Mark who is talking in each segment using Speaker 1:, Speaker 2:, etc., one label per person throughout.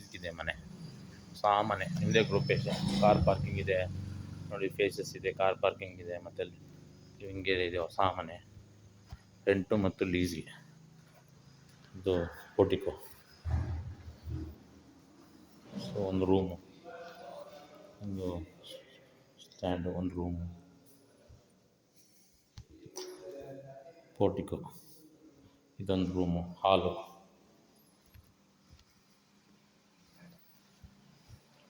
Speaker 1: ಲೀಸ್ಗಿದೆ ಮನೆ. ಆ ಮನೆ ಹಿಂದೆ ಗೃಹಪ್ರವೇಶ, ಕಾರ್ ಪಾರ್ಕಿಂಗ್ ಇದೆ ನೋಡಿ, ಫೇಸಸ್ ಇದೆ, ಕಾರ್ ಪಾರ್ಕಿಂಗ್ ಇದೆ, ಮತ್ತು ಲಿವಿಂಗ್ ಏರಿಯಾ ಇದೆ. ಹೊಸ ಮನೆ ರೆಂಟು ಮತ್ತು ಲೀಸ್ಗೆ. ಇದು ಪೋರ್ಟಿಕೋ. ಸೊ ಒಂದು ರೂಮು, ಒಂದು ಸ್ಟ್ಯಾಂಡು, ಒಂದು ರೂಮು, ಪೋರ್ಟಿಕೋ, ಇದೊಂದು ರೂಮು, ಹಾಲು,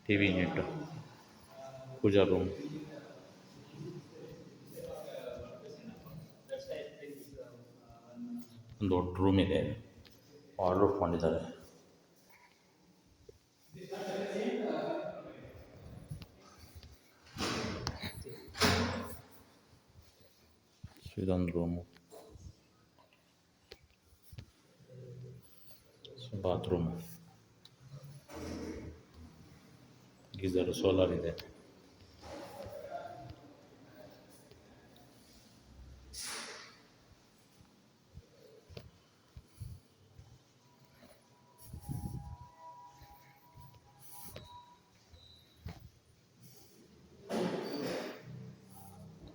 Speaker 1: ಟಿ ವಿ ಯೂನಿಟ್ಟು, ಪೂಜಾ ರೂಮ್, ಒಂದು ದೊಡ್ಡ ರೂಮ್ ಇದೆ, ವಾರ್ಡ್ರೋಬ್ ಮಾಡಿದ್ದಾರೆ. ಇದೊಂದು ರೂಮು, ಬಾತ್ರೂಮು, ಗೀಝರು, ಸೋಲಾರ್ ಇದೆ.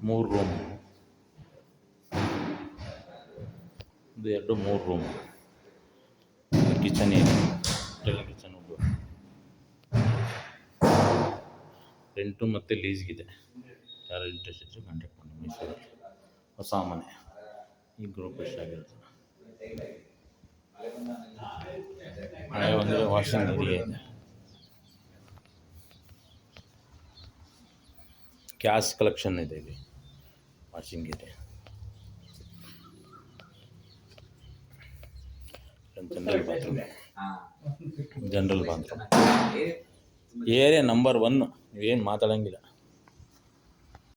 Speaker 1: ಮೂರು ರೂಮು, ಇದು 2-3 ರೂಮು. ಕಿಚನ್ ಇದೆ, ಕಿಚನ್ ಒಂದು ರೆಂಟು ಮತ್ತು ಲೀಸ್ಗಿದೆ. ಯಾರು ಇಂಟ್ರೆಸ್ಟ್ ಇದ್ದರೆ ಕಾಂಟ್ಯಾಕ್ಟ್ ಮಾಡಿ. ಮೈಸೂರಲ್ಲಿ ಹೊಸ ಮನೆ, ಈ ಗೃಹಪ್ರವೇಶ ಆಗಿರುತ್ತೆ. ಮಳೆ ಬಂದರೆ ವಾಷಿಂಗ್ ಏರಿಯಾ ಇದೆ, ಗ್ಯಾಸ್ ಕಲೆಕ್ಷನ್ ಇದೆ ಇಲ್ಲಿ, ವಾಷಿಂಗ್ ಇದೆ, ಜನರಲ್ ಬಾತ್ರೂಮ್ ಏರಿಯಾ ನಂಬರ್ 1. ನೀವೇನು ಮಾತಾಡೋಂಗಿಲ್ಲ.